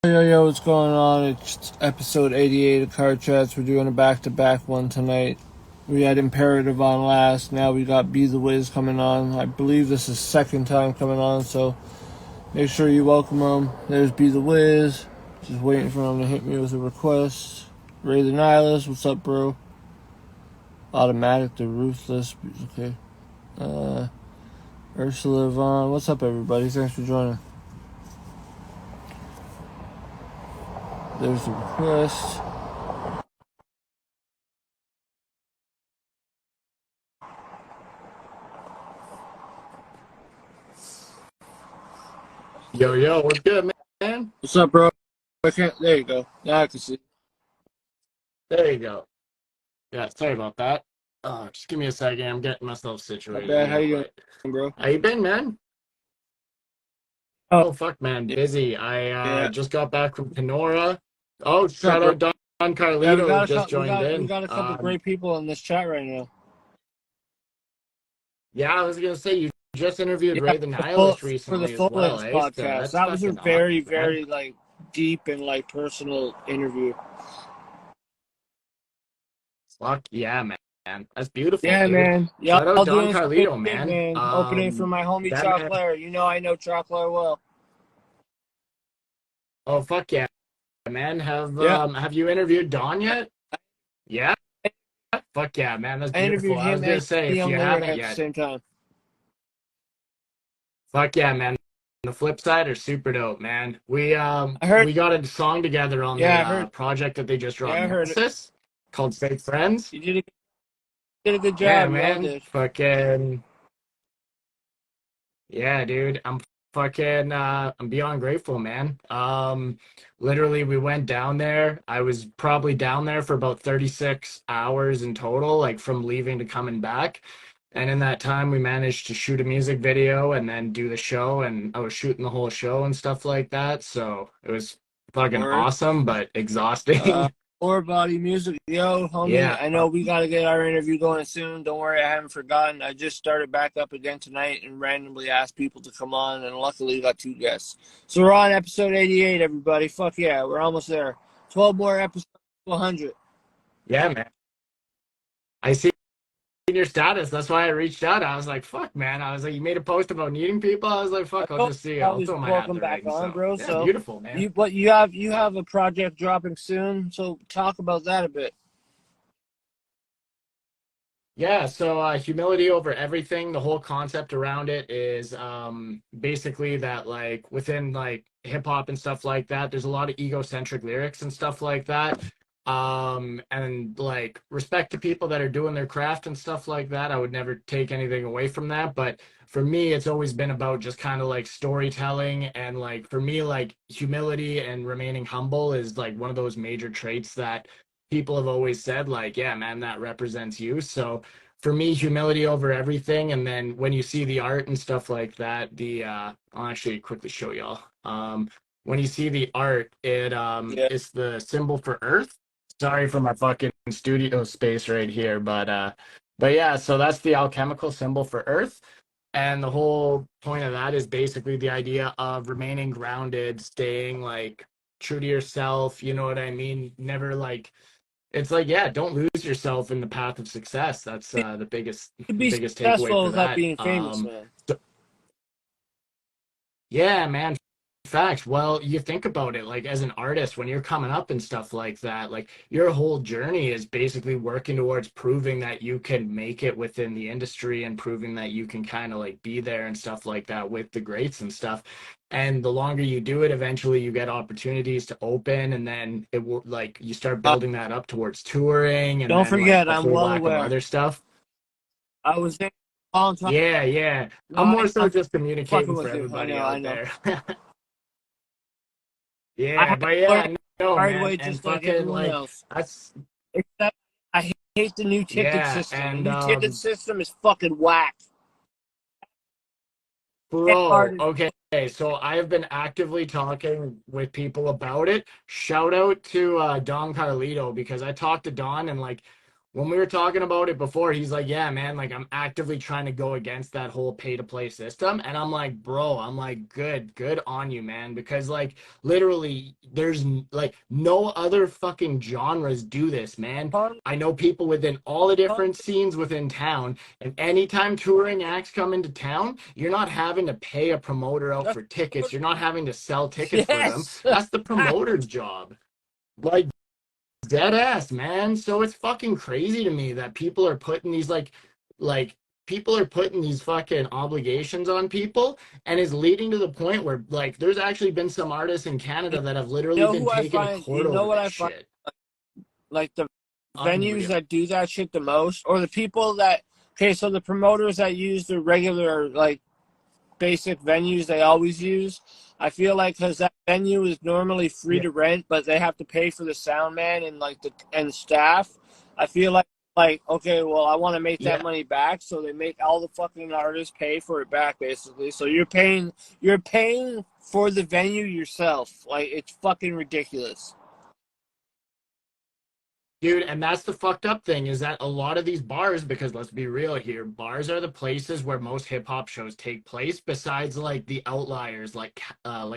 Yo, what's going on? It's episode 88 of Card Chats. We're doing a back-to-back one tonight. We had Imperative on last. Now we got B The Wiz coming on. I believe this is second time coming on, so make sure you welcome him. There's B The Wiz. Just waiting for him to hit me with a request. Ray the Nihilist, what's up, bro? Automatic, the Ruthless. Okay. Ursula Vaughn. What's up, everybody? Thanks for joining. There's the request. Yo, what's good, man? What's up, bro? There you go. Now I can see. There you go. Yeah, sorry about that. Just give me a second. I'm getting myself situated. Not bad. How you Real doing, quick. bro? How you been, man? Oh, Oh, fuck, man. Busy. I yeah. just got back from Kenora. Oh, What's up, shout bro? out Don Yeah, Carlito just joined we in. got a couple great people in this chat right now. Yeah, I was gonna say you just interviewed Yeah, Ray the Nihilist for the recently as Full well, Lens eh? So podcast. that's That was a fucking awesome, very, man. very like deep and like personal interview. Fuck yeah, man. That's beautiful, Yeah, dude. man. Yeah, Shout out I'll Don doing some good Carlito, shit, man. man. Opening for my homie That man. Chocolare. You know I know Chocolare well. Oh, fuck yeah, man. Yeah, Have you interviewed Don yet? Yeah? Fuck yeah, man. That's I interviewed beautiful. I was him gonna and say, the if Young you Lyric haven't at the yet, same time. fuck yeah, man. The flip side are super dope, man. I heard. We got a song together on Yeah, the I heard. project that they just dropped, Yeah, I heard it. Nemesis, called Fake Friends. You did a good Yeah, job. You all man. did. Fucking yeah, dude. I'm beyond grateful, man. Literally we went down there. I was probably down there for about 36 hours in total, like from leaving to coming back. And in that time we managed to shoot a music video and then do the show, and I was shooting the whole show and stuff like that. So it was fucking Word. awesome, but Uh, exhausting. Core Body Music. Yo, homie, Yeah. I know we got to get our interview going soon. Don't worry, I haven't forgotten. I just started back up again tonight and randomly asked people to come on, and luckily got two guests. So we're on episode 88, everybody. Fuck yeah, we're almost there. 12 more episodes to 100. Yeah, man. I see your status. That's why I reached out. I was like, fuck, man. I was like, you made a post about needing people. I was like, I fuck, I'll hope just see. you I'll always throw my hat in welcome the back ring. on, So bro. yeah, So beautiful, man. you have a project dropping soon, so talk about that a bit. Yeah, so humility over everything, the whole concept around it is basically that like within like hip hop and stuff like that, there's a lot of egocentric lyrics and stuff like that. And like respect to people that are doing their craft and stuff like that. I would never take anything away from that, but for me it's always been about just kind of like storytelling, and like for me like humility and remaining humble is like one of those major traits that people have always said like, yeah, man, that represents you. So for me, humility over everything. And then when you see the art and stuff like that, I'll actually quickly show y'all. When you see the art, Yeah. it's the symbol for Earth. Sorry for my fucking studio space right here, but yeah, so that's the alchemical symbol for Earth. And the whole point of that is basically the idea of remaining grounded, staying like true to yourself, you know what I mean? Never like, it's like, yeah, don't lose yourself in the path of success. That's the biggest To be biggest takeaway successful for without that. being famous, man. So, yeah, man, facts. Well, you think about it, like as an artist, when you're coming up and stuff like that, like your whole journey is basically working towards proving that you can make it within the industry and proving that you can kind of like be there and stuff like that with the greats and stuff. And the longer you do it, eventually you get opportunities to open, and then it will like you start Uh, building that up towards touring and don't then like forget, a I'm whole well whack of aware. other stuff. I was there a long time. Yeah, yeah. No, I'm more so I'm just fucking communicating for with you. everybody I out know. there. I Yeah, had to but learn yeah, no, the hard man, way and just like fucking everyone like else. that's Except I hate the new ticket yeah, system. The and new ticket system is fucking whack. It's bro, hard. okay, so I have been actively talking with people about it. Shout out to Don Carlito, because I talked to Don, and like when we were talking about it before, he's like, yeah, man, like I'm actively trying to go against that whole pay to play system. And I'm like, bro, I'm like, good on you, man. Because like literally there's like no other fucking genres do this, man. I know people within all the different scenes within town, and anytime touring acts come into town, you're not having to pay a promoter out for tickets. You're not having to sell tickets for them. Yes. That's the promoter's job. Like dead ass, man. So it's fucking crazy to me that people are putting these like people are putting these fucking obligations on people, and is leading to the point where like there's actually been some artists in Canada that have literally been taken to court over What this I find, shit. like the venues Unreal. that do that shit the most, or the people that, okay, so the promoters that use the regular like basic venues they always use. I feel like because that venue is normally free Yeah. to rent, but they have to pay for the sound man and like the and staff. I feel like okay, well I want to make that Yeah. money back, so they make all the fucking artists pay for it back basically. So you're paying for the venue yourself. Like it's fucking ridiculous. Dude, and that's the fucked up thing is that a lot of these bars, because let's be real here, bars are the places where most hip hop shows take place, besides like the outliers, like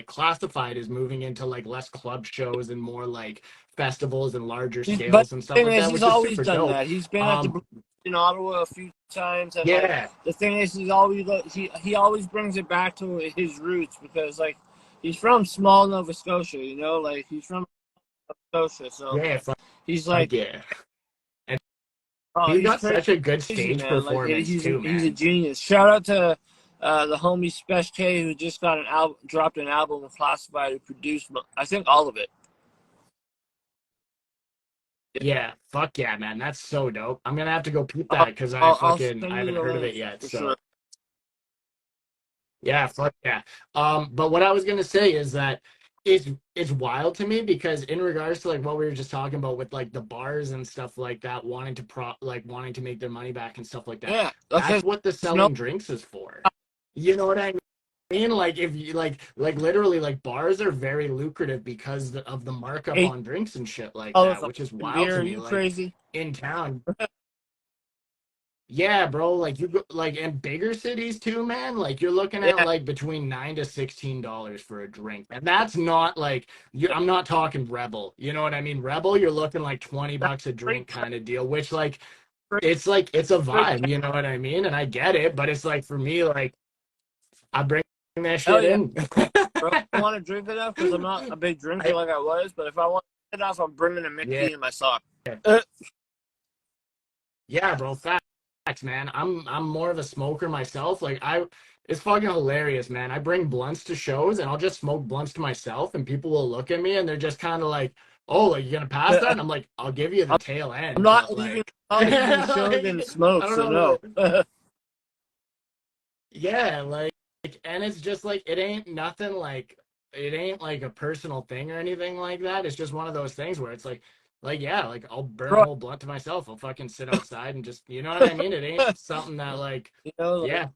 Classified is moving into like less club shows and more like festivals and larger But scales and the stuff thing like is, that, he's which is always super done dope. that. He's been at the Um, Blue in Ottawa a few times, and like yeah, the thing is, he always brings it back to his roots because like he's from small Nova Scotia, you know, like he's from Nova Scotia, so yeah, he's fuck like, yeah. And oh, he's he's got such a good crazy, stage man. Like performance too, he's a man. genius. Shout out to the homie Special K who just got dropped an album with Classified, who produced I think all of it. Yeah, fuck yeah, man. That's so dope. I'm gonna have to go peep that I'll, because I'll I send you haven't the heard of link it yet. for sure. So yeah, fuck yeah. But what I was gonna say is that it's wild to me because in regards to like what we were just talking about with like the bars and stuff like that, wanting to make their money back and stuff like that. Yeah, That's because what the no, selling drinks is for. You know what I mean? Like if you like literally like bars are very lucrative because of the markup on drinks and shit like $8 that, which is a wild beer. to Are me. you Like crazy? in town, yeah, bro. Like you go like in bigger cities too, man. Like you're looking at Yeah, like between $9 to $16 for a drink, and that's not like I'm not talking Rebel. You know what I mean? Rebel, you're looking like that's $20 a great. drink kind of deal, which like Great, it's a great. vibe. You know what I mean? And I get it, but it's like for me, like I bring that Hell shit yeah, in. bro. I want to drink enough because I'm not a big drinker I, like I was. But if I want enough, I'm bringing a yeah, Mickey in my sock. Uh, yeah, bro. Facts, man. I'm more of a smoker myself. It's fucking hilarious, man. I bring blunts to shows and I'll just smoke blunts to myself, and people will look at me and they're just kind of like, "Oh, like you gonna pass that?" And I'm like, "I'll give you the I'm, tail I'm end, not but leaving. like, I'm not leaving the show getting I smoked. don't So know. no. Yeah, Yeah, and it's just like it ain't nothing like it ain't like a personal thing or anything like that. It's just one of those things where it's like yeah, like I'll burn a bro. whole blunt to myself. I'll fucking sit outside and just you know what I mean? It ain't something that like You know, like yeah.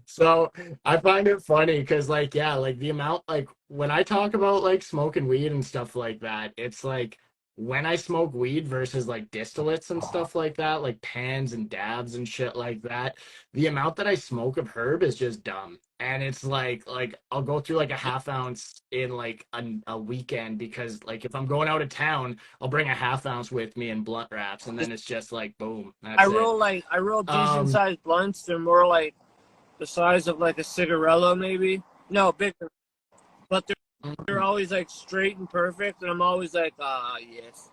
So I find it funny because like yeah, like the amount like when I talk about like smoking weed and stuff like that, it's like when I smoke weed versus like distillates and stuff like that, like pans and dabs and shit like that, the amount that I smoke of herb is just dumb. And it's like I'll go through like a half ounce in like a weekend because like if I'm going out of town, I'll bring a half ounce with me and blunt wraps, and then it's just like boom, that's it. I roll decent Um, sized blunts. They're more like the size of like a cigarello, maybe. No, bigger, but they're always like straight and perfect, and I'm always like, ah, yes.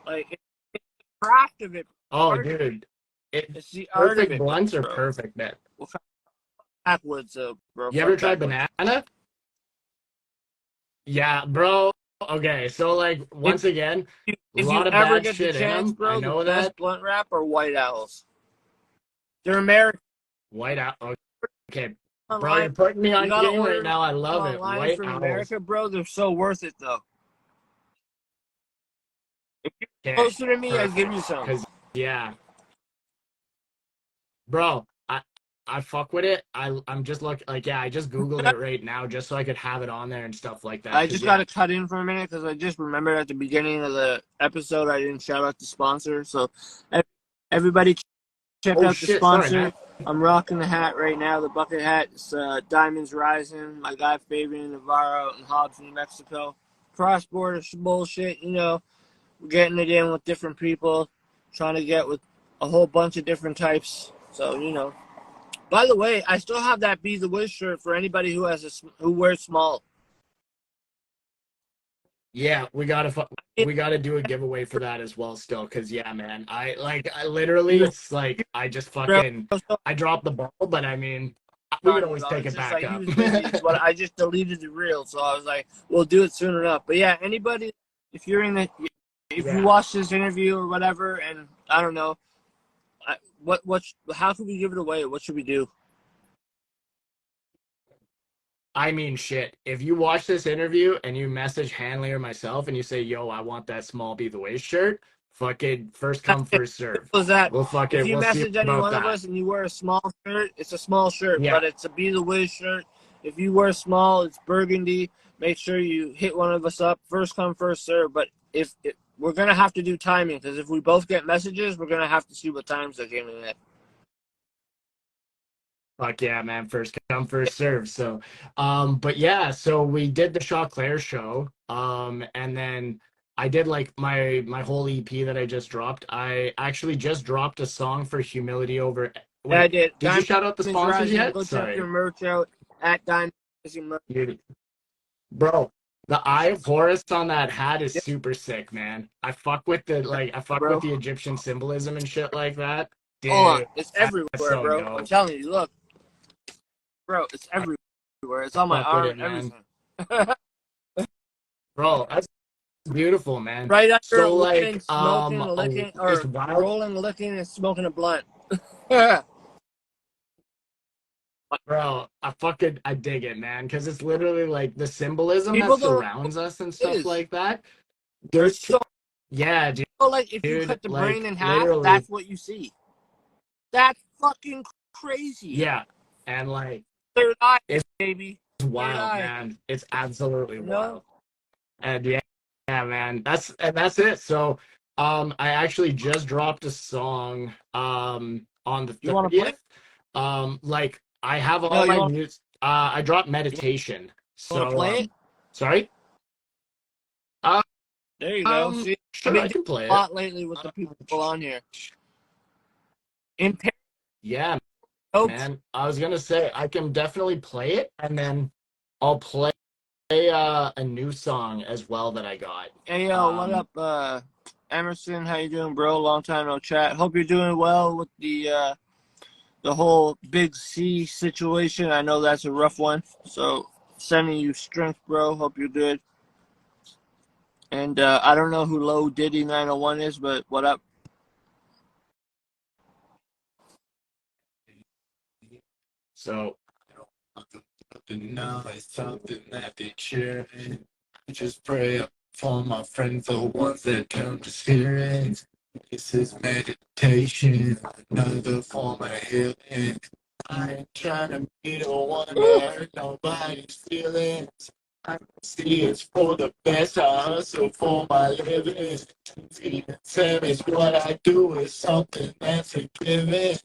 Like it's the craft of it, Oh, art. dude, It's the art of perfect it, blunts are bro. perfect, man. Well, fuck backwoods, bro. You ever Fuck tried backwoods. banana? Yeah, bro. Okay, so like If once again, a if you lot of ever bad get the shit in chance, them. I bro, the know best that. blunt wrap are White Owls. They're American. White out. Okay, bro, Online. you're putting me You on gotta game right order now. I them love it. online White from owls. America, bro. They're so worth it, though. If you're Okay, closer to me, I'd give you perfect. some. Cause yeah, bro. I fuck with it. I'm just like yeah, I just googled it right now just so I could have it on there and stuff like that. I Cause just got yeah, to cut in for a minute because I just remembered at the beginning of the episode I didn't shout out the sponsor. So everybody check oh out the shit, sorry sponsor. man. I'm rocking the hat right now, the bucket hat. It's Diamonds Rising. My guy Fabian Navarro out in Hobbs, New Mexico. Cross border bullshit, you know. We're getting it in with different people, trying to get with a whole bunch of different types. So, you know. By the way, I still have that Be the Wiz shirt for anybody who wears small. Yeah, we gotta do a giveaway for that as well still. Cause yeah, man, I literally it's like I just fucking I dropped the ball, but I mean we could always take It's it just back like he up. was busy. It's what I just deleted the reel, so I was like, "We'll do it soon enough." But yeah, anybody, if you're in the, if you Yeah. watch this interview or whatever, and I don't know, how can we give it away? What should we do? I mean, shit. If you watch this interview and you message Hanley or myself and you say, "Yo, I want that small Be the Wiz shirt," fucking first come, first serve. Was that if you We'll see message any about one of that. us and you wear a small shirt, it's a small shirt, Yeah, but it's a Be the Wiz shirt. If you wear small, it's burgundy. Make sure you hit one of us up. First come, first serve. But if we're gonna have to do timing because if we both get messages, we're gonna have to see what times they came in at. fuck yeah, man. First come, first serve. So, but yeah, so we did the Shaw Claire show. And then I did like my whole EP that I just dropped. I actually just dropped a song for Humility Over. Yeah, I Wait, did. did you shout out the Diamonds sponsors Rising. yet? Go check their Sorry. merch out at Diamonds Rising Merch. You Bro, the Eye of Horus on that hat is Yeah, super sick, man. I fuck with bro. the Egyptian symbolism and shit like that. Hold on. Dude, It's that's everywhere, so bro. I'm dope. telling you. Look, bro. It's I everywhere. It's on my fuck with arm. it, man. Everything. Bro, that's beautiful, man. Right under So licking, like smoking, licking, it's or wild, rolling, licking, and smoking a blunt. Yeah. bro. I dig it, man, because it's literally like the symbolism that People don't know surrounds us and what it stuff is. like that. There's So, yeah, like, if you dude, cut the brain like in half, literally, that's what you see. That's fucking crazy. yeah. And like Third eye, it's baby. Third wild, eye. man. It's absolutely You know? wild. And yeah, man. That's it. So I actually just dropped a song on the You want to play? 30th. Like I have No, all my music I dropped you meditation. want to So play it? sorry? Uh, There you go. See, I've sure been I doing can play a it. lot lately with the people on here. Impaired Yeah, notes. man. I was gonna say I can definitely play it and then I'll play a new song as well that I got. Hey, yo, what up, Emerson? How you doing, bro? Long time no chat. Hope you're doing well with the whole Big C situation. I know that's a rough one. So, sending you strength, bro. Hope you're good. And I don't know who Low Diddy 901 is, but what up? So Now it's something that they share. I just pray for my friends, the ones that turn to spirit. This is meditation, another form of healing. I ain't trying to be the one that hurt nobody's feelings. I can see it's for the best. I hustle for my living. Even Sam is what I do is something that's a given.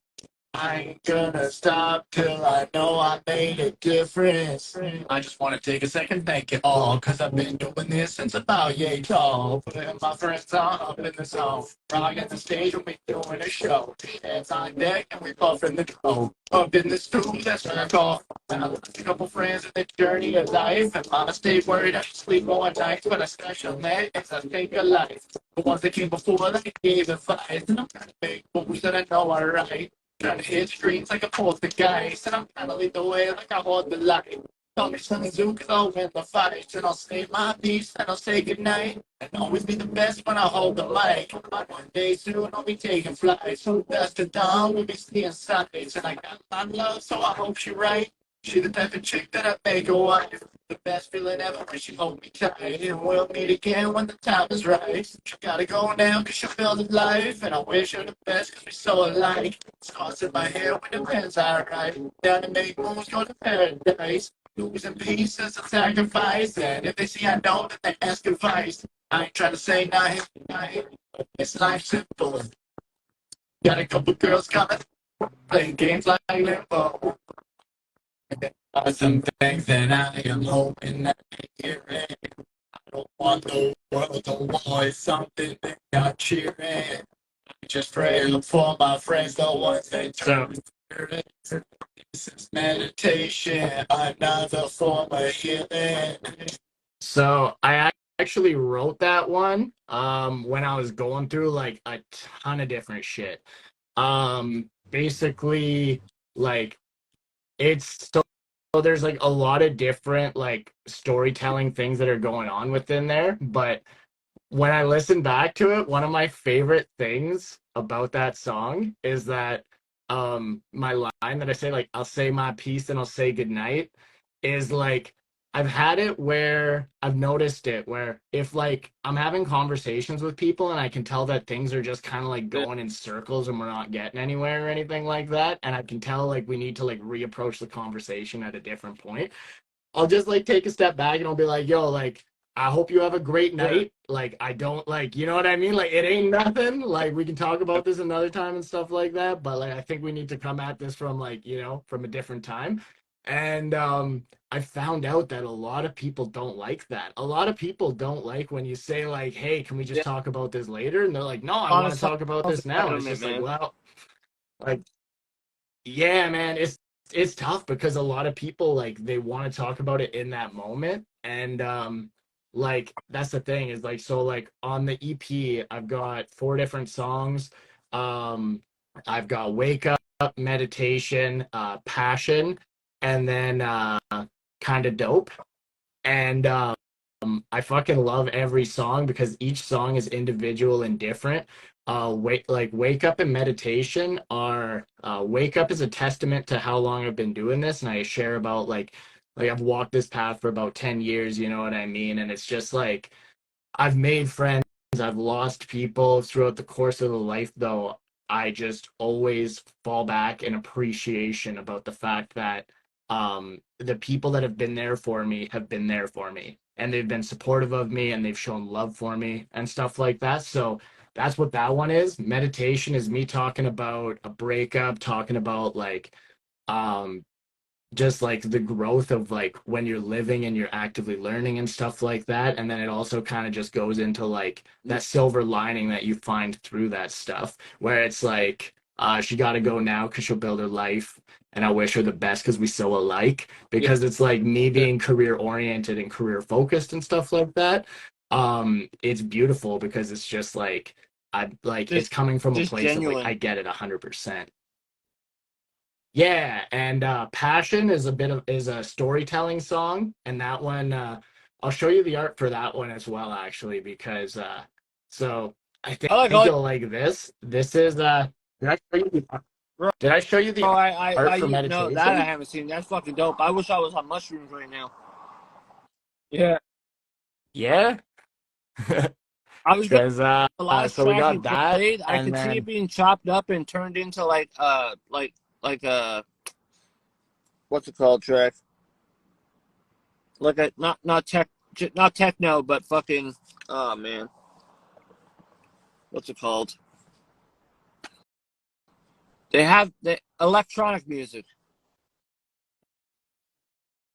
I ain't gonna stop till I know I made a difference. I just wanna take a second, thank you all, cause I've been doing this since about yay tall. Putting my friends on up in the zone. Rocking the stage when we doing a show. Hands on deck and we puffing the dough. Up in the stool, that's what I call. And I lost a couple friends in the journey of life. And mama stayed worried I should sleep more nights, but I special met as I think of life. The ones that came before that gave advice. And I'm trying to make moves that I know are right. Trying to hit streets like a poltergeist, and I'm trying to lead the way like I hold the light. Call me Sun Tzu, cause I'll win the fight, and I'll save my peace, and I'll say goodnight, and always be the best when I hold the mic. But one day soon I'll be taking flight, so that's the dawn, we'll be seeing sights, and I got my love, so I hope she right. She the type of chick that I make a wife. The best feeling ever when she hold me tight. And we'll meet again when the time is right. She gotta go now cause she'll build a life. And I wish her the best cause we so alike. Scars in my hair when the pen's alright. Down to make moves, go to paradise. Losing pieces of sacrifice. And if they see I know that they ask advice. I ain't trying to say nothing, but this life simple. Got a couple girls coming, playing games like limbo. Some things that I am hoping that I hear it. I don't want the world to war. It's something that not cheering. I just pray for my friends, the ones that turn spirit. This is meditation, another form of healing. So I actually wrote that one when I was going through like a ton of different shit. Basically like it's so there's like a lot of different like storytelling things that are going on within there, but when I listen back to it, one of my favorite things about that song is that my line that I say, like, I'll say my piece and I'll say goodnight, is like I've had it where I've noticed it where if like I'm having conversations with people and I can tell that things are just kind of like going in circles and we're not getting anywhere or anything like that, and I can tell like we need to like reapproach the conversation at a different point, I'll just like take a step back and I'll be like, yo, like, I hope you have a great night. Like, I don't like, you know what I mean? Like, it ain't nothing. Like, we can talk about this another time and stuff like that. But like, I think we need to come at this from like, you know, from a different time. And I found out that a lot of people don't like that. A lot of people don't like when you say like, hey, can we just talk about this later? And they're like, no, I want to talk about this now. It's just like, well, like, yeah, man, it's tough because a lot of people like they want to talk about it in that moment, and like that's the thing is like so like on the EP I've got 4 different songs. Um I've got Wake Up, Meditation, Passion, and then Kind of Dope. And I fucking love every song because each song is individual and different. Wake Up and Meditation are Wake Up is a testament to how long I've been doing this, and I share about like I've walked this path for about 10 years, you know what I mean? And it's just like I've made friends, I've lost people throughout the course of the life, though. I just always fall back in appreciation about the fact that the people that have been there for me have been there for me, and they've been supportive of me, and they've shown love for me and stuff like that. So that's what that one is. Meditation is me talking about a breakup, talking about like um just like the growth of like when you're living and you're actively learning and stuff like that, and then it also kind of just goes into like that silver lining that you find through that stuff where it's like she got to go now because she'll build her life, and I wish her the best because we so alike, because it's like me being career oriented and career focused and stuff like that. It's beautiful because it's just like I like it's coming from a place of like I get it 100%. Yeah, and Passion is a storytelling song, and that one I'll show you the art for that one as well actually, because so I think you'll like this. This is did I show you the did I show you the art for No, that I meditation? haven't seen. That's fucking dope. I wish I was on mushrooms right now. Yeah. Yeah. I was gonna Because the last so we track got you that, played, I and could see it then being chopped up and turned into like what's it called track? Like a not techno, but fucking oh man, what's it called? They have the electronic music.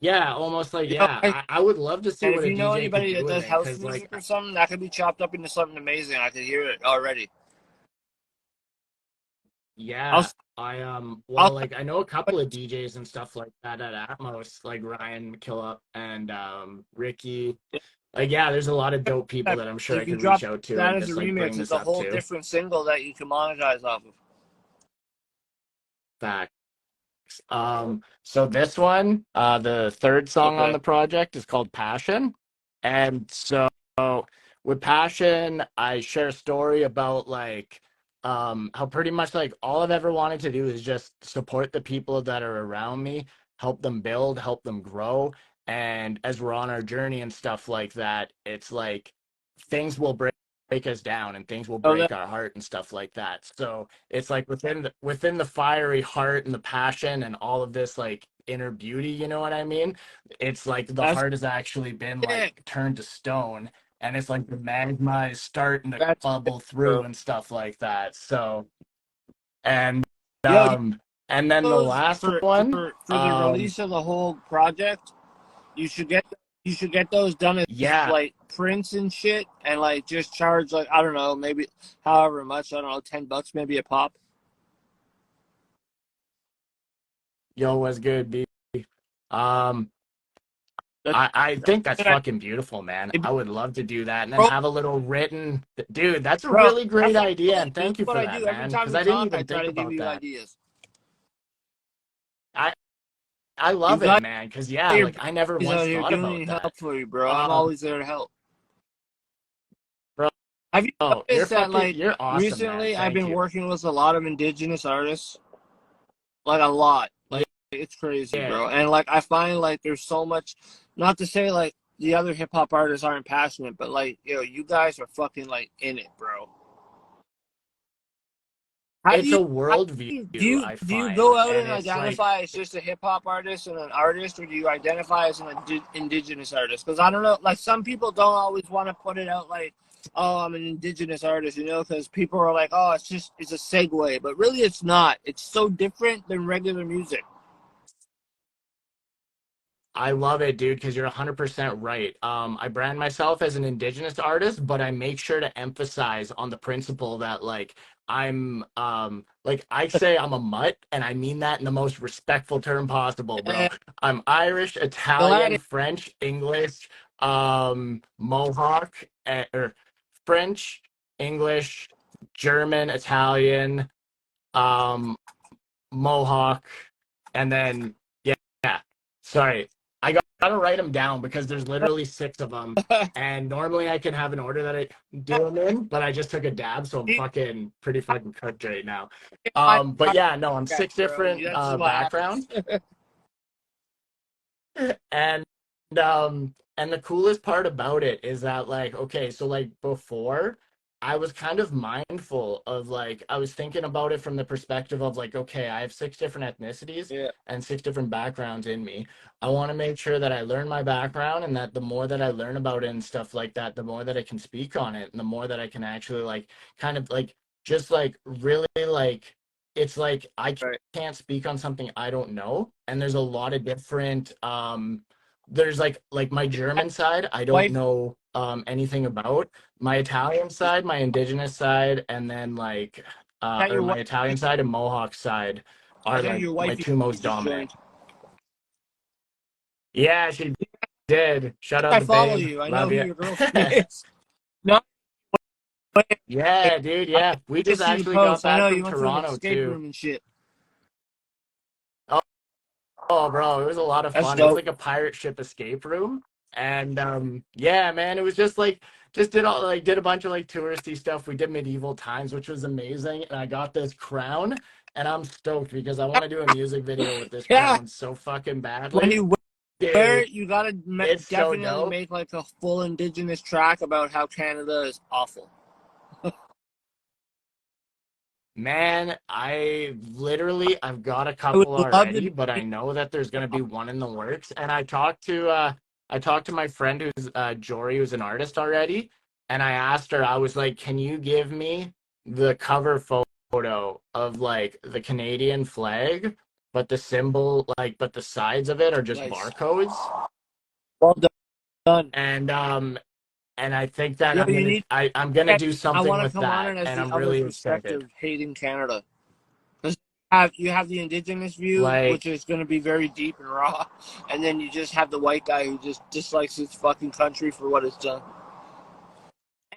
yeah, almost like You know, yeah. I would love to see and what if a you know DJ could anybody do that with does it, house because like music or something, that could be chopped up into something amazing. I could hear it already. I'll yeah, well, I'll like I know a couple of DJs and stuff like that at Atmos, like Ryan Killup and Ricky. Like yeah, there's a lot of dope people that I'm sure I if you could drop reach out to that and as a just like bring remix, it's this a up whole to. different single that you can monetize off of. Fact. So this one, the third song on Okay. the project is called Passion. And so with Passion, I share a story about like how pretty much like all I've ever wanted to do is just support the people that are around me. help them build, help them grow. And as we're on our journey and stuff like that, it's like things will break us down and things will So that break our heart and stuff like that. So it's like within the fiery heart and the passion and all of this like inner beauty, you know what I mean? It's like the that's heart has actually been it. like turned to stone, and it's like the magma is starting to That's it, bubble through bro. and stuff like that. So and Yo, um and then the those last one, for the release of the whole project, you should get those done as yeah, like prints and shit, and like just charge like I don't know, maybe however much, I don't know, $10 maybe a pop. yo, was good, B. Um, That's I think that's good. fucking beautiful, man. I would love to do that and then Bro, have a little written, dude. That's a bro, really great idea, and this is thank you what for I that, do every man. time Because we I didn't talk. I even try think to give about you that. ideas. I I You love it, got man. Because yeah, your like I never buddies once out here thought doing about any that. help for you, bro. I'm Um, always there to help. bro, Have you noticed that like you're awesome, man. recently I've Thank been you. working with a lot of indigenous artists, like a lot. Like it's crazy, Yeah, bro. And like I find like there's so much. Not to say like the other hip hop artists aren't passionate, but like you guys are fucking like in it, bro. How do it's a you how worldview, I do you find, go out and and it's like identify as just a hip hop artist and an artist, or do you identify as an indigenous artist? Because I don't know, like some people don't always want to put it out like, oh, I'm an indigenous artist, because people are like, oh, it's a segue, but really it's not. It's so different than regular music. I love it, dude, because you're 100% right. I brand myself as an indigenous artist, but I make sure to emphasize on the principle that like I'm like I say I'm a mutt, and I mean that in the most respectful term possible, bro. Eh, I'm Irish, Italian, Glad French, English, Mohawk, or French, English, German, Italian, um, Mohawk, and then yeah, yeah. Sorry, I gotta write them down because there's literally six of them, and normally I can have an order that I do them in, but I just took a dab, so I'm pretty fucking cooked right now. But yeah, no, I'm six bro. different That's just what happens. backgrounds, and and the coolest part about it is that like okay, so like before I was kind of mindful of like I was thinking about it from the perspective of like okay, I have six different ethnicities Yeah. and six different backgrounds in me. I want to make sure that I learn my background, and that the more that I learn about it and stuff like that, the more that I can speak on it and the more that I can actually like kind of like just like really like it's like I Right. can't speak on something I don't know, and there's a lot of different there's like my German side I don't Wife, know anything about. My Italian side, my indigenous side, and then like that or your my wife, Italian side and Mohawk side I are think like your my wife two most just dominant. joined. Yeah, she did. Shout out I the follow babe. you. I know Love who you. your girlfriend is. No, wait, Yeah, dude, I yeah. We just see the actually got post. I back know from you went to an Toronto escape too. room and shit. Oh, oh, bro, it was a lot of That's fun. It was dope. like a pirate ship escape room. And yeah, man, it was just like just did a bunch of like touristy stuff. We did medieval times, which was amazing. And I got this crown, and I'm stoked because I want to do a music video with this Yeah, crown so fucking when badly. you wear Dude, it, you gotta it's so definitely dope. make like a full indigenous track about how Canada is awful. Man, I've got a I would couple love to already, but I be. know that there's gonna be one in the works. And I talked to my friend who's Jory, who's an artist already, and I asked her, I was like, can you give me the cover photo of like the Canadian flag, but the symbol but the sides of it are just Nice. barcodes? Well done. And I think that Yo, you need. I'm gonna do I something want to with come on that, it as and the I'm other really excited. perspective, hating Canada. 'Cause you have the indigenous view, Like, which is going to be very deep and raw, and then you just have the white guy who just dislikes his fucking country for what it's done.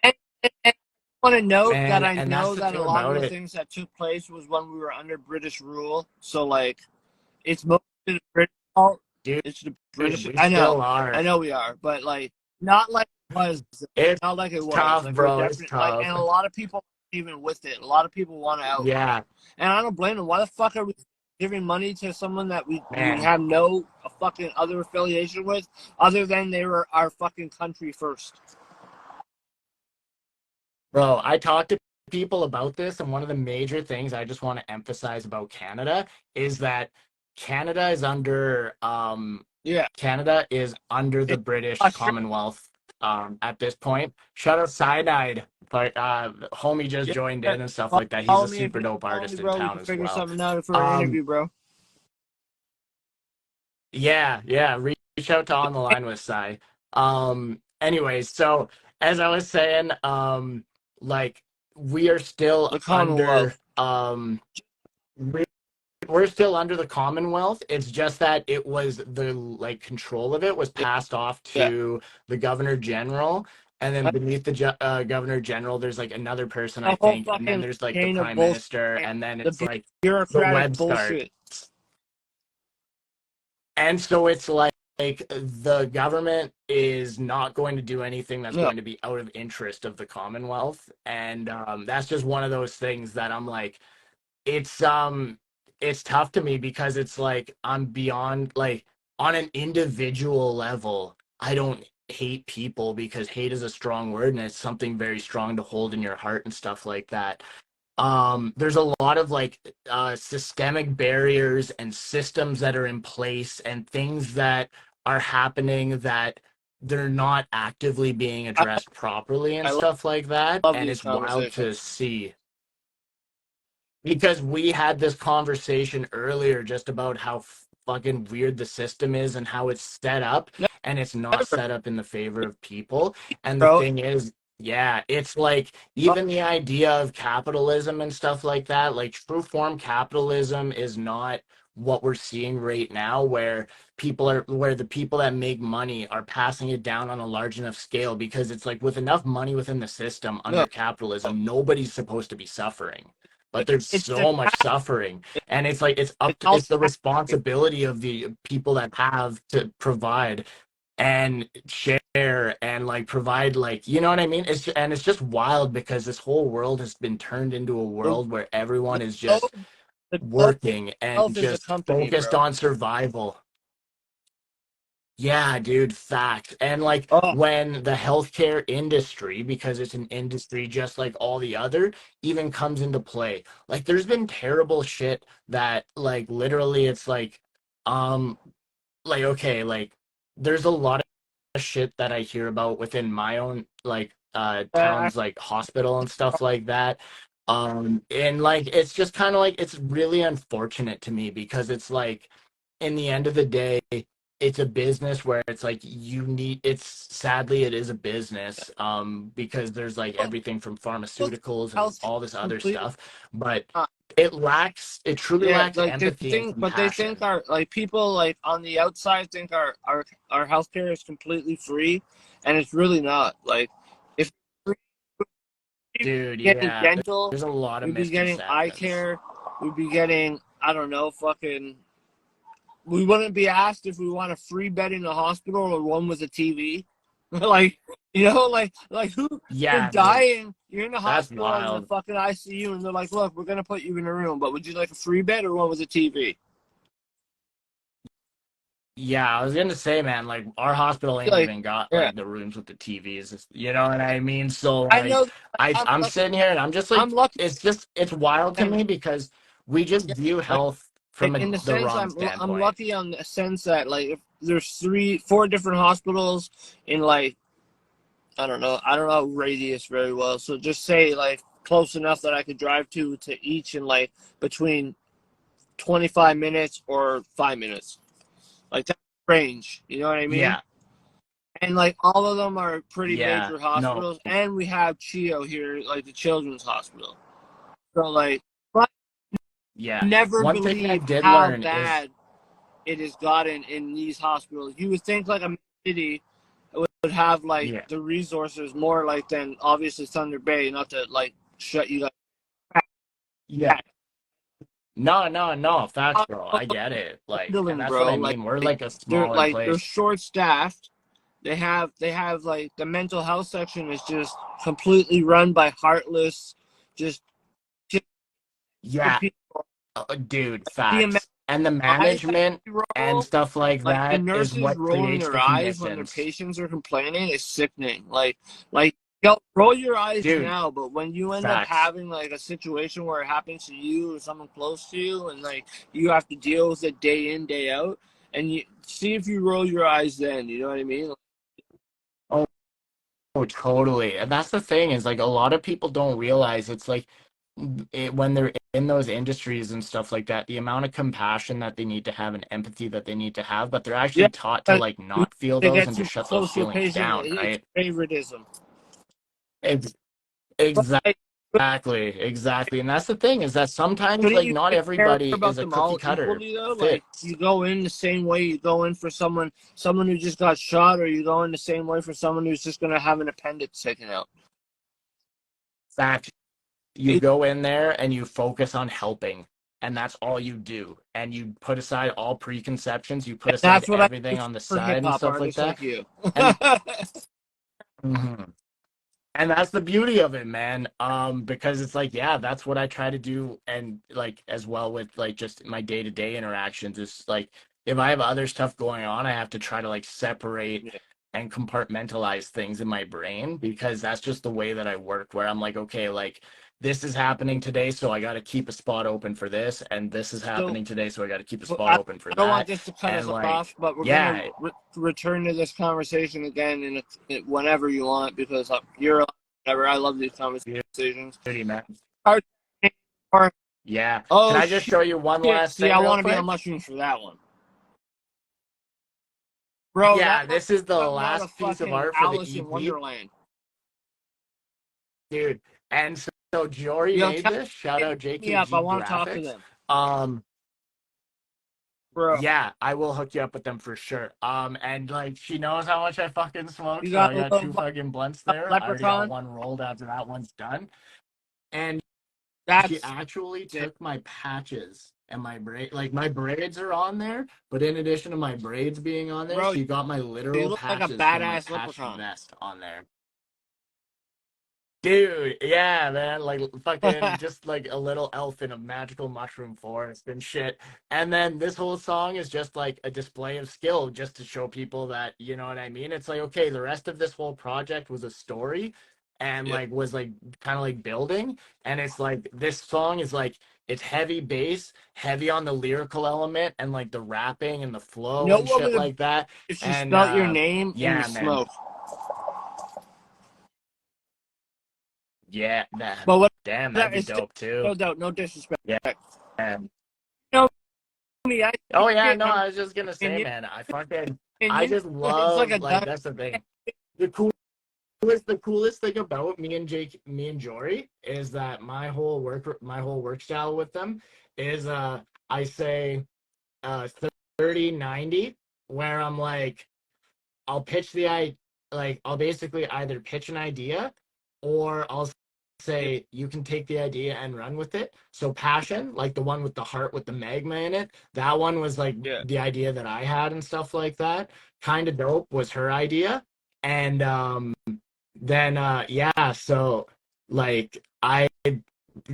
And I want to note that man, I and that's know the that a thing lot of about the it, things that took place was when we were under British rule. So like, it's mostly the British fault. dude. It's the Dude, British. we still are. I know we are, but like, not like it was. It's Not like it was. tough, Like we're bro. It's definitely like, tough. and a lot of people aren't even with it. A lot of people want out, Yeah, and I don't blame them. Why the fuck are we giving money to someone that we Man, have no fucking other affiliation with, other than they were our fucking country first. bro, I talked to people about this, and one of the major things I just want to emphasize about Canada is that Canada is under Yeah, Canada is under the it's British Australia. Commonwealth at this point. Shout out Cyanide, but homie just joined in and stuff like that. He's Follow a me if super you dope follow me, artist in bro. We town can as figure well. something out for an interview, bro. Yeah, reach out to On the Line with Cy. Anyways, so as I was saying, like we are still The under Commonwealth. we're still under the Commonwealth. It's just that it was the like control of it was passed off Yeah. to the Governor General, and then beneath the Governor General, there's like another person, I The whole think, and then fucking there's like the chain of Prime bullshit. Minister, and then it's The like the bureaucratic web starts. bullshit. And so it's like the government is not going to do anything that's No. going to be out of interest of the Commonwealth, and that's just one of those things that I'm like, it's tough to me because it's like I'm beyond like on an individual level. I don't hate people because hate is a strong word and it's something very strong to hold in your heart and stuff like that. There's a lot of like systemic barriers and systems that are in place and things that are happening that they're not actively being addressed properly and I stuff like that, love and these it's wild to conversations. see because we had this conversation earlier just about how fucking weird the system is and how it's set up, and it's not Never, set up in the favor of people. And the bro. thing is, yeah, it's like even the idea of capitalism and stuff like that, like true form capitalism is not what we're seeing right now, where the people that make money are passing it down on a large enough scale, because it's like with enough money within the system No. under capitalism, nobody's supposed to be suffering, but there's It's the so much suffering, and it's like it's the responsibility of the people that have to provide and share and like provide, like, you know what I mean. It's just wild because this whole world has been turned into a the, world where everyone the is globe, just the globe working and itself is a just company, focused bro. on survival. Yeah, dude, fact. And like Oh, when the healthcare industry, because it's an industry just like all the other, even comes into play. Like there's been terrible shit that like literally it's um like okay, like there's a lot of shit that I hear about within my own like I town's like hospital and stuff like that. And like it's just kind of like it's really unfortunate to me because it's like in the end of the day, it's a business where it's like it's sadly it is a business because there's like everything from pharmaceuticals and health all this other completely. stuff, but it truly Yeah, lacks like they empathy and think, but they think compassion. our like people like on the outside think our healthcare is completely free, and it's really not. Like if we'd Dude, be getting yeah, dental, there's a lot of we'd be getting eye misconceptions. care, we'd be getting I don't know fucking. We wouldn't be asked if we want a free bed in the hospital or one with a TV. Like like who you're Yeah, dude, dying, you're in the that's hospital in the wild. fucking ICU, and they're like, look, we're gonna put you in a room, but would you like a free bed or one with a TV? Yeah, I was gonna say, man, like our hospital ain't Like, even got yeah, like the rooms with the TVs. You know what I mean? So I like, know. I I'm I'm lucky. sitting here and I'm just I'm like, lucky. it's wild to me because we just Yeah, view like health from in the the sense, wrong I'm standpoint. lucky on the sense that like if there's 4 different hospitals in like I don't know radius very well. So just say like close enough that I could drive to each in like between 25 minutes or 5 minutes. Like that range. You know what I mean? Yeah, And like all of them are pretty yeah, major no, hospitals, and we have CHIO here, like the Children's Hospital. So like, but yeah. never One thing I believe did how learn is, bad it has gotten in these hospitals. You would think like a city would have like yeah, the resources more like than obviously Thunder Bay, not to like shut you guys. yeah. No, facts, bro. down. I get it. Like, and Handling, that's what bro. I mean. We're like a smaller They're place. short staffed. They have like the mental health section is just completely run by heartless, just Yeah, people. dude, The amount facts. and the management and stuff like like the that is nurses what rolling creates their the eyes when their conditions. patients are complaining is sickening. Like roll your eyes Dude, now, but when you end up facts. having like a situation where it happens to you or someone close to you, and like you have to deal with it day in day out, and you see if you roll your eyes then. You know what I mean? Oh, totally. And that's the thing is like a lot of people don't realize it's like when they're in those industries and stuff like that, the amount of compassion that they need to have and empathy that they need to have, but they're Yeah, actually taught to like not feel they those get and too to shut those close to a feelings patient. down, It's right? favoritism. Ex- But like, exactly. And that's the thing is that sometimes shouldn't like you not care everybody is about a them cookie all cutter equally though? fit. Like you go in the same way you go in for someone who just got shot, or you go in the same way for someone who's just gonna have an appendix taken out. Fact, you It, go in there and you focus on helping. And that's all you do. And you put aside all preconceptions, you put aside that's what I do everything on the for hip side and hop stuff like artists that. like you. And Mhm. And that's the beauty of it, man. Because it's like, yeah, that's what I try to do, and like as well with like just my day-to-day interactions is like if I have other stuff going on, I have to try to like separate Yeah. and compartmentalize things in my brain because that's just the way that I work, where I'm like, okay, like this is happening today, so I got to keep a spot open for this, and this is So happening today, so I got to keep a but spot open for I don't want that. this to cut us And off, like, but we're gonna yeah, return to this conversation again whenever you want, because you're whatever. I love these conversations. beauty, man. Or, Yeah. Can oh I just show you one shit! last See, thing I real want to be on quick? mushrooms for that one, bro. That Yeah, looks this is the like something out of last piece of fucking art for the Alice in EP, Wonderland, dude. And so Jory yo. made this. Shout out Hit me up. I JKG want to talk to Graphics. them, Um, bro. yeah, I will hook you up with them for sure. And like she knows how much I fucking smoke, You so got I a got little two fucking blunts there. I already got leprechaun. one rolled after that one's done. And she That's actually sick, took my patches and my braid, like my braids are on there, but in addition to my braids being on there, bro. she got my You literal look like a patches from my badass patched leprechaun. vest on there. Dude, yeah, man, like fucking just like a little elf in a magical mushroom forest and shit. And then this whole song is just like a display of skill just to show people that, you know what I mean? It's like, okay, the rest of this whole project was a story and Yep. like was like kind of like building. And it's like this song is like it's heavy bass, heavy on the lyrical element and like the rapping and the You flow know and what shit would have like that. if you And spelt your name in the yeah, man. smoke? Yeah, that But what? damn, that'd That be is dope too. no doubt, no disrespect. Yeah. You know me, I Oh take yeah, shit no, from I was just gonna say, opinion. man, I Opinion. just It's like love a like dime. that's the thing. The coolest thing about me and Jory is that my whole work style with them is I say 30-90, where I'm like I'll pitch I'll basically either pitch an idea or I'll say you can take the idea and run with it. So passion, like the one with the heart with the magma in it, that one was like Yeah. the idea that I had and stuff like that. Kind of dope was her idea. And then yeah, so like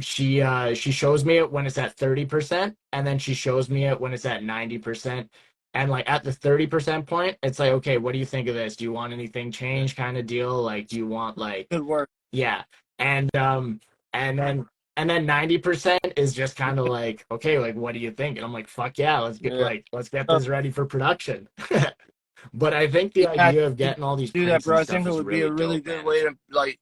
she shows me it when it's at 30% and then she shows me it when it's at 90%. And like at the 30% point, it's like, okay, what do you think of this? Do you want anything changed kind of deal? Like, do you want like, Good work. yeah. And and then 90% is just kind of like, okay, like what do you think? And I'm like, fuck yeah, Yeah. let's get So, this ready for production. But I think the yeah, idea of to getting all these do that, prints bro. and I think stuff it is would be a really really dope, good man. way to like,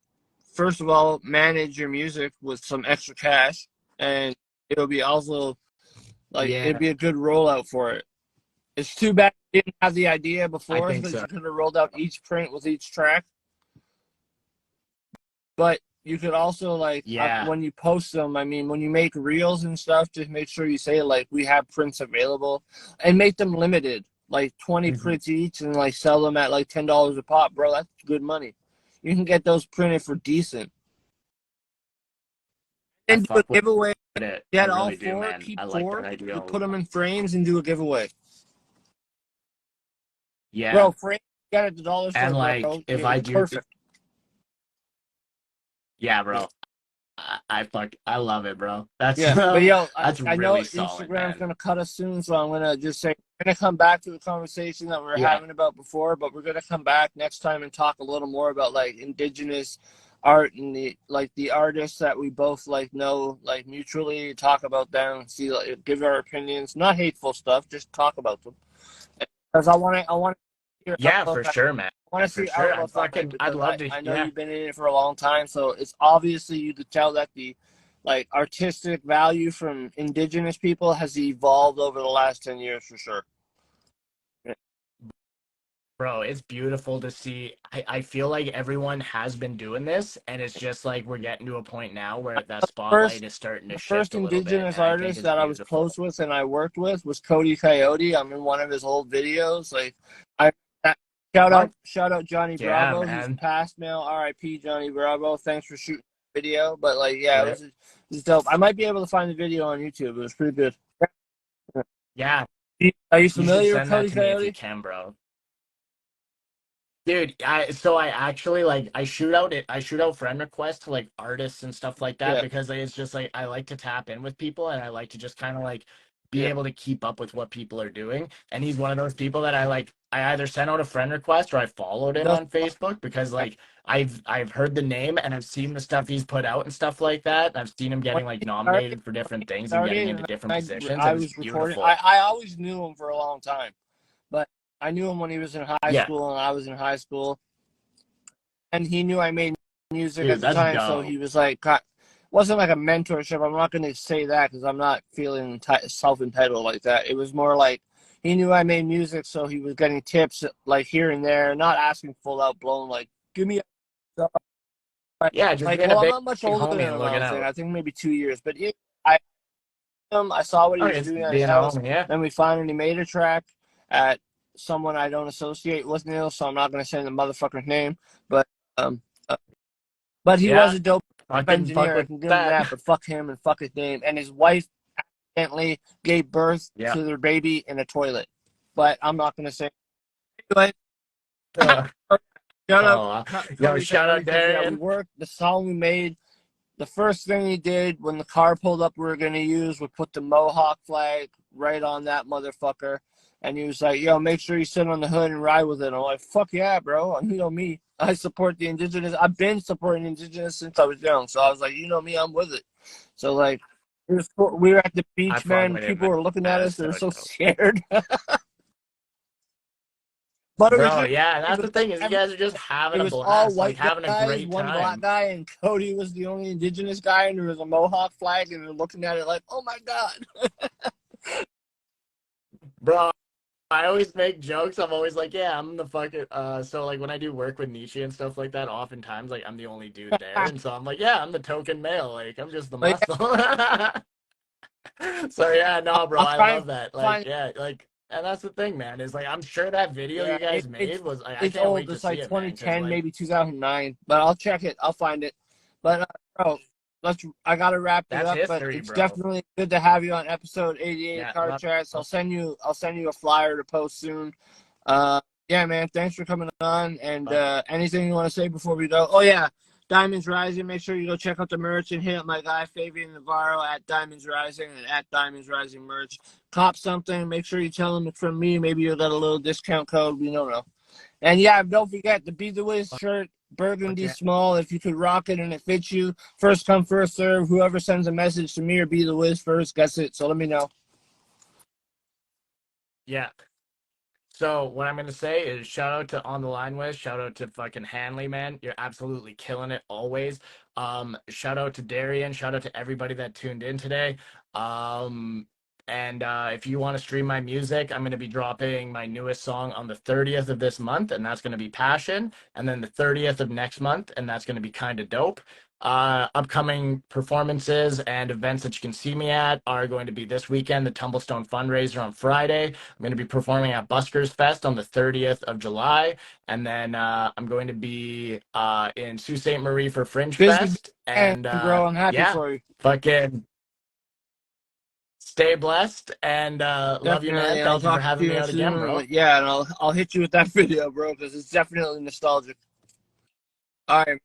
first of all, manage your music with some extra cash, and it'll be also like it'd Yeah, be a good rollout for it. It's too bad you didn't have the idea I before, think because so. you could have rolled out each print with each track. But you could also like Yeah. when you post them, I mean, when you make reels and stuff, just make sure you say like we have prints available, and make them limited, like 20 Mhm. prints each, and like sell them at like $10 a pop, bro. That's good money. You can get those printed for decent. I And do a fuck with giveaway. it. I Get all really do, four, man. keep I like that four. idea You a put them lot. in frames and do a giveaway, Yeah. bro. Frames got at the dollar store, And bro. like if I It's do perfect. yeah, bro. I love it, bro. That's Yeah, but yo, that's I know really solid, Instagram's man. gonna cut us soon, so I'm gonna just say we're gonna come back to the conversation that we were Yeah. having about before, but we're gonna come back next time and talk a little more about like indigenous art and the artists that we both like know like mutually. Talk about them, see like, give our opinions, not hateful stuff, just talk about them. Because I want to hear Yeah, outlook. for sure, man. I want to For see sure. outlook on it I'd because love to, I know yeah. you've been in it for a long time, so it's obviously you could tell that the like artistic value from indigenous people has evolved over the last 10 years for sure. Bro, it's beautiful to see. I feel like everyone has been doing this, and it's just like we're getting to a point now where that spotlight First is starting to the shift first a little bit, indigenous and I think artist it's that I was close beautiful. with and I worked with was Cody Coyote. I'm in one of his old videos. Like I Fuck shout out Johnny yeah, Bravo. He's man. passed now. R.I.P. Johnny Bravo. Thanks for shooting the video. But like yeah, Right. it was dope. I might be able to find the video on YouTube. It was pretty good. Yeah, Are you you should familiar with send that Cody to me if you Coyote? can, bro. Dude, I actually like I shoot out friend requests to like artists and stuff like that Yeah, because it's just like I like to tap in with people and I like to just kind of like be yeah. able to keep up with what people are doing. And he's one of those people that I either sent out a friend request or I followed He him does on Facebook because like I've heard the name and I've seen the stuff he's put out and stuff like that. And I've seen him when getting like he started, nominated for different things and getting started into and different positions I and it's was recording. beautiful. I always knew him for a long time, but I knew him when he was in high Yeah, school and I was in high school, and he knew I made music at dude, the that's time, so he dope. was like, wasn't like a mentorship. I'm not going to say that because I'm not feeling self entitled like that. It was more like he knew I made music, so he was getting tips like here and there, not asking full out blown like, give me a Yeah, just like. being a Well, I'm big not much older than homie and him. I looking would say out. I think maybe 2 years, but I I saw what he Okay, was it's doing at his being a house. homie, yeah. Then we finally made a track at someone I don't associate with Neil, so I'm not going to say the motherfucker's name. But um, uh, but he was Yeah, a dope fucking fuck engineer. I with can give him that. that. But fuck him and fuck his name. And his wife accidentally gave birth Yeah. to their baby in a toilet. But I'm not going to say. Anyway, Uh, shout out oh, yo, Cody shout Coyote out because yeah, we Darian. worked. The song we made. The first thing he did when the car pulled up we were going to use was put the Mohawk flag right on that motherfucker. And he was like, yo, make sure you sit on the hood and ride with it. I'm like, fuck yeah, bro. You know me. I support the indigenous. I've been supporting indigenous since I was young. So I was like, you know me, I'm with it. So like, it was cool. We were at the I beach, fuck man. with it, People man. were looking at us. That's They were so so dope. scared. But it was Bro, just, yeah, and it that's was the thing is you every, guys are just it having a was all blast, like white having a guys, great one black time. guy, and Cody was the only indigenous guy, and there was a Mohawk flag, and they're looking at it like, oh my god. Bro, I always make jokes. I'm always like, yeah, I'm the fucking so like when I do work with Nietzsche and stuff like that, oftentimes like I'm the only dude there. And so I'm like, yeah, I'm the token male. Like I'm just the But yeah, muscle. So yeah, no, bro, I'll I try and love that. Like, find. yeah, like, and that's the thing, man. Is like, I'm sure that video Yeah, you guys made was like, I it's can't old. wait to It's see like it, man. Because 2010, like, maybe 2009. But I'll check it. I'll find it. But bro, let's. I gotta wrap it that's up. But history, it's bro. definitely good to have you on episode 88 of Yeah, Car love. Chats. I'll send you. I'll send you a flyer to post soon. Uh, yeah, man. Thanks for coming on. And Fuck yeah. anything you want to say before we go? Oh yeah, Diamonds Rising. Make sure you go check out the merch and hit up my guy Fabian Navarro at Diamonds Rising and at Diamonds Rising merch. Cop something. Make sure you tell them it's from me. Maybe you'll get a little discount code. We don't know. And yeah, don't forget the Be the Wiz shirt, Fuck burgundy yeah. small. If you could rock it and it fits you, first come, first serve. Whoever sends a message to me or Be the Wiz first gets it. So let me know. Yeah. So what I'm gonna say is shout out to On the Line with, shout out to fucking Hanley, man. You're absolutely killing it always. Shout out to Darian, shout out to everybody that tuned in today. And if you want to stream my music, I'm gonna be dropping my newest song on the 30th of this month, and that's gonna be Passion, and then the 30th of next month, and that's gonna be kind of dope. Upcoming performances and events that you can see me at are going to be this weekend, the Tumblestone fundraiser on Friday. I'm going to be performing at Buskers Fest on the 30th of July. And then I'm going to be in Sault Ste. Marie for Fringe Busy, Fest. man, And bro. I'm happy yeah, for you. fucking stay blessed. And love you, Definitely. man. And I'll Thank you for talk to having me you out again, soon. bro. Yeah, and I'll hit you with that video, bro, because it's definitely nostalgic. All right.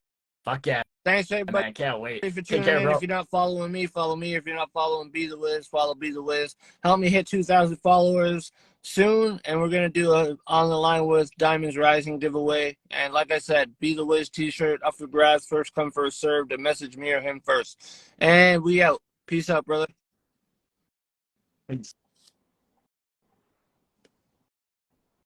Fuck yeah. Thanks, everybody. Man, can't wait. For Take tuning care, in. bro. If you're not following me, follow me. If you're not following Be The Wiz, follow Be The Wiz. Help me hit 2,000 followers soon, and we're gonna do a On the Line with Diamonds Rising giveaway. And like I said, Be The Wiz t-shirt up for grabs, first come, first served. And message me or him first. And we out. Peace out, brother. Thanks.